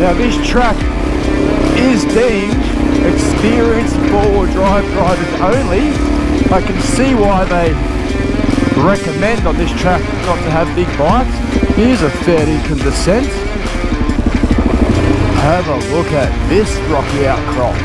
Now this track is deemed experienced four-wheel drive drivers only. I can see why they recommend on this track not to have big bikes. Here's a fair income descent. Have a look at this rocky outcrop.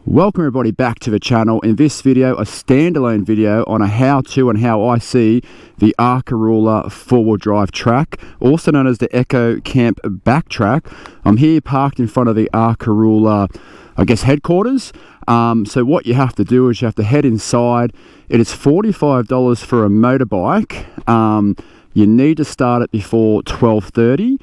Welcome everybody back to the channel. In this video, a standalone video on a how-to and how I see the Arkaroola 4WD drive track, also known as the Echo Camp Backtrack. I'm here parked in front of the Arkaroola, I guess, headquarters. So what you have to do is you have to head inside. It is $45 for a motorbike. You need to start it before 12:30.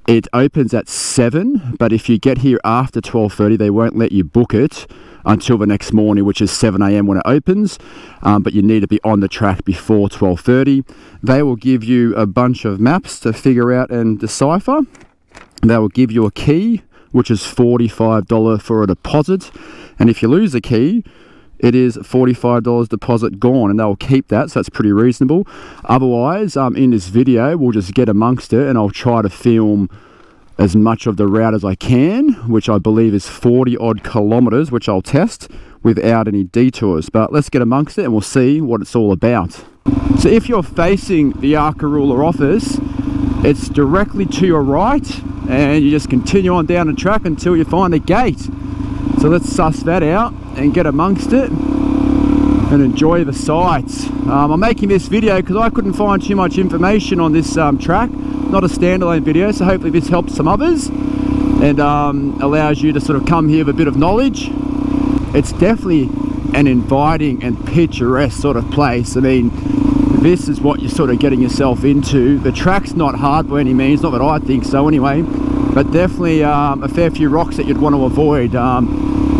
It opens at 7, but if you get here after 12:30, they won't let you book it until the next morning, which is 7 AM when it opens. But you need to be on the track before 12:30. They will give you a bunch of maps to figure out and decipher. They will give you a key, which is $45 for a deposit. And if you lose the key, it is $45 deposit gone, and they'll keep that, so that's pretty reasonable. Otherwise, in this video, we'll just get amongst it, and I'll try to film as much of the route as I can, which I believe is 40 odd kilometers, which I'll test without any detours. But let's get amongst it and we'll see what it's all about. So if you're facing the Arkaroola office, it's directly to your right, and you just continue on down the track until you find a gate. So let's suss that out and get amongst it and enjoy the sights. I'm making this video because I couldn't find too much information on this track. Not a standalone video, so hopefully this helps some others and allows you to sort of come here with a bit of knowledge. It's definitely an inviting and picturesque sort of place. I mean, this is what you're sort of getting yourself into. The track's not hard by any means, not that I think so anyway, but definitely a fair few rocks that you'd want to avoid.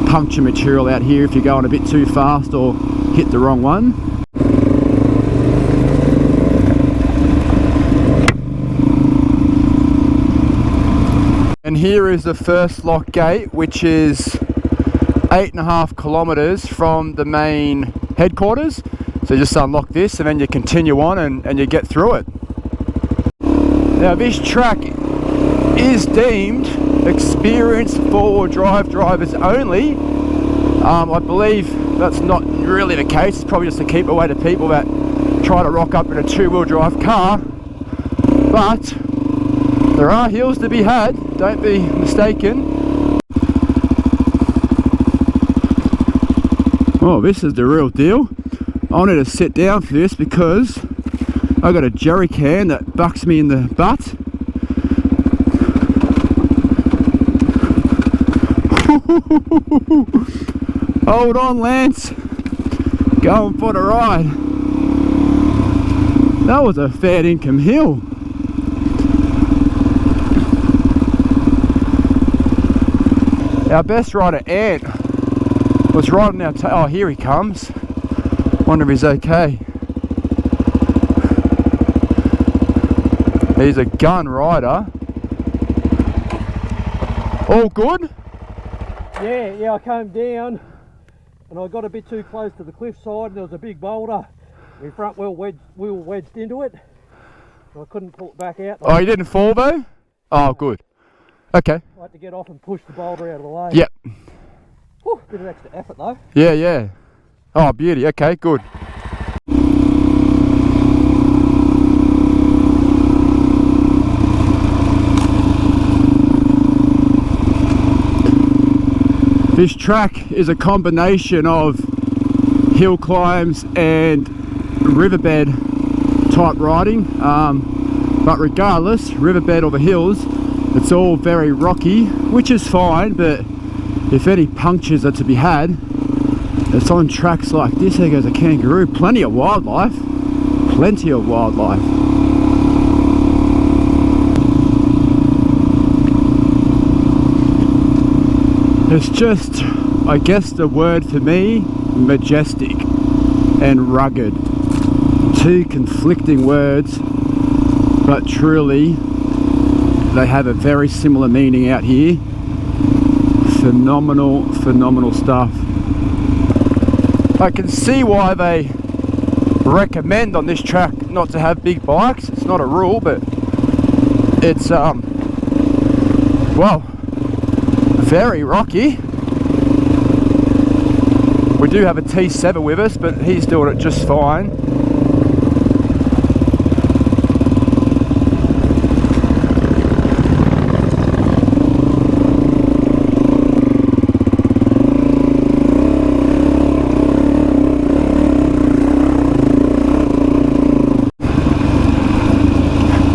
Puncture material out here if you're going a bit too fast or hit the wrong one. And here is the first lock gate, which is 8.5 kilometers from the main headquarters. So just unlock this and then you continue on and you get through it. Now this track is deemed experienced four-wheel drive drivers only. I believe that's not really the case. It's probably just to keep away the people that try to rock up in a two-wheel drive car. But there are hills to be had, don't be mistaken. Oh, this is the real deal. I need to sit down for this because I got a jerry can that bucks me in the butt. Hold on, Lance. Going for the ride. That was a fair income hill. Our best rider, Ant, was riding our tail. Oh, here he comes. Wonder if he's okay. He's a gun rider. All good? Yeah, I came down and I got a bit too close to the cliffside and there was a big boulder. My front wheel wedged into it. I couldn't pull it back out. Oh, you didn't fall though? Oh, good. Okay. I had to get off and push the boulder out of the way. Yep. Whew, bit of extra effort though. Yeah. Oh, beauty. Okay, good. This track is a combination of hill climbs and riverbed type riding, but regardless, riverbed or the hills, it's all very rocky, which is fine, but if any punctures are to be had, it's on tracks like this. There goes a kangaroo. Plenty of wildlife. It's just, I guess the word for me, majestic and rugged. Two conflicting words, but truly they have a very similar meaning out here. Phenomenal stuff. I can see why they recommend on this track not to have big bikes. It's not a rule, but it's well, very rocky. We do have a T7 with us, but he's doing it just fine.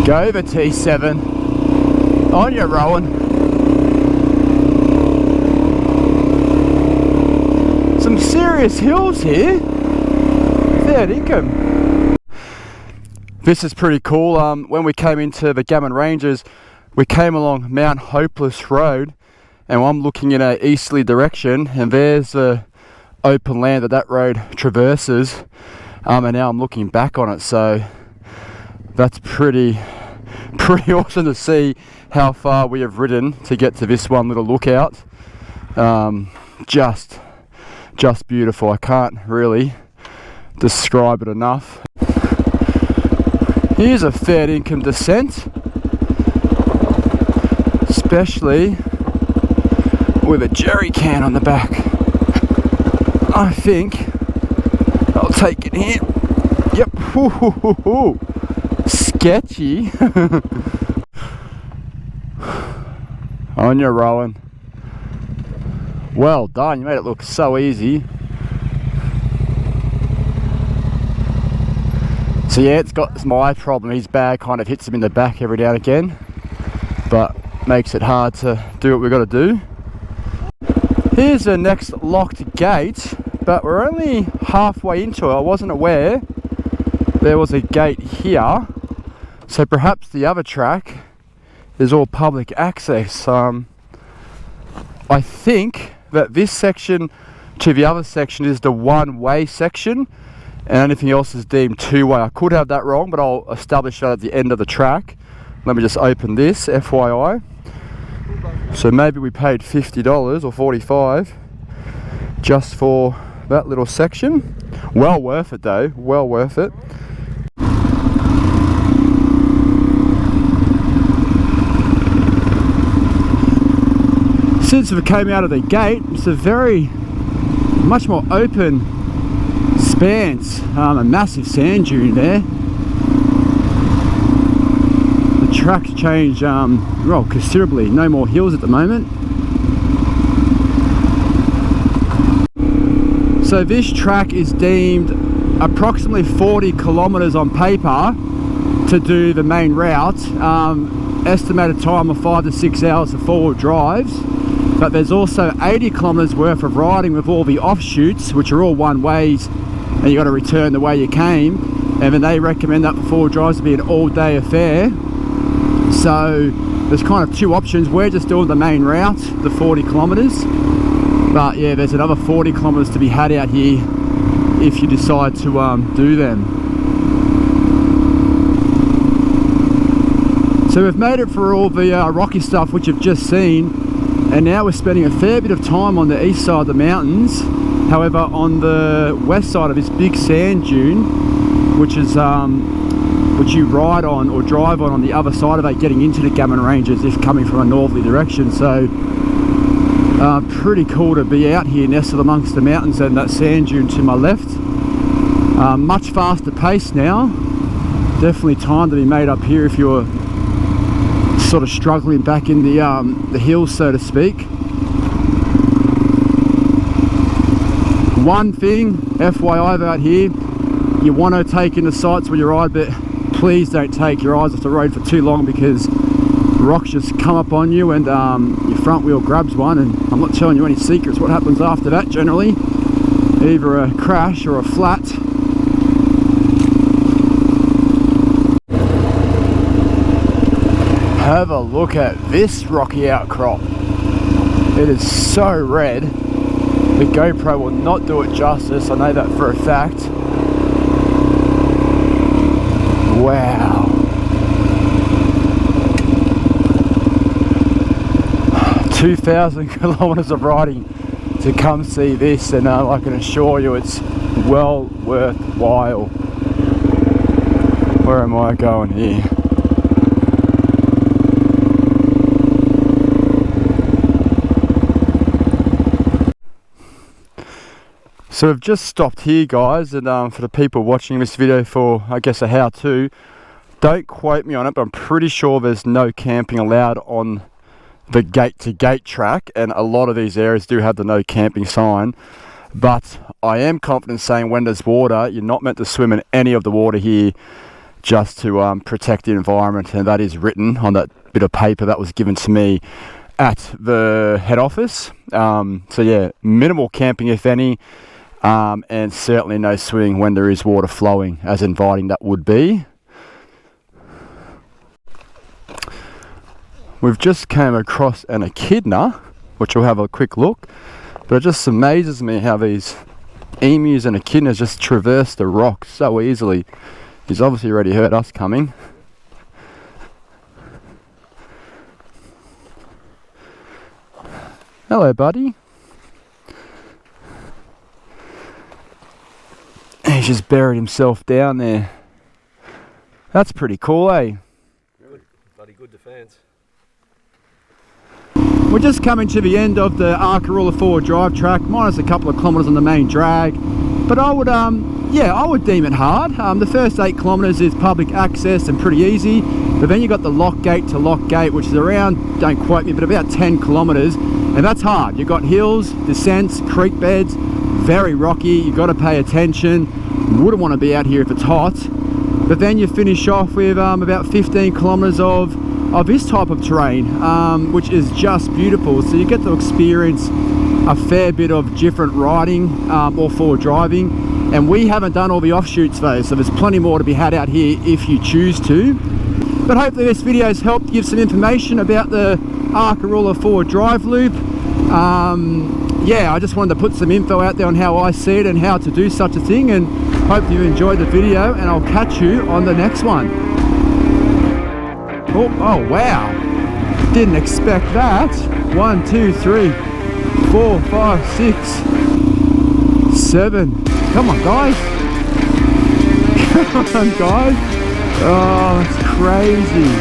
Go the T7. On your Rowan. Some serious hills here. Fair dinkum. This is pretty cool. When we came into the Gammon Ranges, we came along Mount Hopeless Road, and I'm looking in a easterly direction, and there's the open land that road traverses. And now I'm looking back on it, so that's pretty awesome to see how far we have ridden to get to this one little lookout. Just beautiful. I can't really describe it enough. Here's a fair income descent, especially with a jerry can on the back. I think I'll take it here. Yep. Sketchy. On your Rowan. Well done, you made it look so easy. So yeah, it's got my problem. His bag kind of hits him in the back every now and again, but makes it hard to do what we've got to do. Here's the next locked gate, but we're only halfway into it. I wasn't aware there was a gate here, so perhaps the other track is all public access. I think that this section to the other section is the one-way section, and anything else is deemed two-way. I could have that wrong, but I'll establish that at the end of the track. Let me just open this, FYI. So maybe we paid $50 or $45 just for that little section. Well worth it though, well worth it. Since we came out of the gate, it's a much more open expanse, a massive sand dune there. The track's changed well, considerably. No more hills at the moment. So this track is deemed approximately 40 kilometers on paper to do the main route. Estimated time of 5 to 6 hours for four-wheel drives. But there's also 80 kilometers worth of riding with all the offshoots, which are all one ways, and you got to return the way you came. And then they recommend that for four-wheel drives to be an all-day affair. So there's kind of two options. We're just doing the main route, the 40 kilometers. But yeah, there's another 40 kilometers to be had out here if you decide to do them. So we've made it for all the rocky stuff which you've just seen, and now we're spending a fair bit of time on the east side of the mountains. However, on the west side of this big sand dune, which is which you ride on or drive on the other side of it, getting into the Gammon Ranges if coming from a northerly direction. So pretty cool to be out here nestled amongst the mountains and that sand dune to my left. Much faster pace now. Definitely time to be made up here if you're sort of struggling back in the hills, so to speak. One thing, FYI about here, you want to take in the sights when you ride, but please don't take your eyes off the road for too long, because rocks just come up on you and your front wheel grabs one, and I'm not telling you any secrets what happens after that generally. Either a crash or a flat. Have a look at this rocky outcrop. It is so red. The GoPro will not do it justice, I know that for a fact. Wow. 2,000 kilometers of riding to come see this, and I can assure you it's well worthwhile. Where am I going here? So we've just stopped here, guys, and for the people watching this video for, I guess, a how-to, don't quote me on it, but I'm pretty sure there's no camping allowed on the gate-to-gate track, and a lot of these areas do have the no camping sign. But I am confident saying when there's water, you're not meant to swim in any of the water here, just to protect the environment, and that is written on that bit of paper that was given to me at the head office. So yeah, minimal camping if any. And certainly no swimming when there is water flowing, as inviting that would be. We've just came across an echidna, which we'll have a quick look, but it just amazes me how these emus and echidnas just traverse the rock so easily. He's obviously already heard us coming. Hello, buddy. He's just buried himself down there. That's pretty cool, eh? Really bloody good defence. We're just coming to the end of the Arkaroola 4 drive track, minus a couple of kilometres on the main drag. But I would, I would deem it hard. The first 8 kilometres is public access and pretty easy. But then you've got the lock gate to lock gate, which is around, don't quote me, but about 10 kilometres. And that's hard. You've got hills, descents, creek beds, very rocky. You've got to pay attention. You wouldn't want to be out here if it's hot. But then you finish off with about 15 kilometres of this type of terrain, which is just beautiful. So you get to experience a fair bit of different riding, all-four driving. And we haven't done all the offshoots though, so there's plenty more to be had out here if you choose to. But hopefully this video has helped give some information about the Arkaroola 4 drive loop. Yeah, I just wanted to put some info out there on how I see it and how to do such a thing, and hope you enjoyed the video, and I'll catch you on the next one. Oh wow, didn't expect that. 1, 2, 3, 4, 5, 6, 7. Come on, guys. Come on, guys. Oh, it's crazy.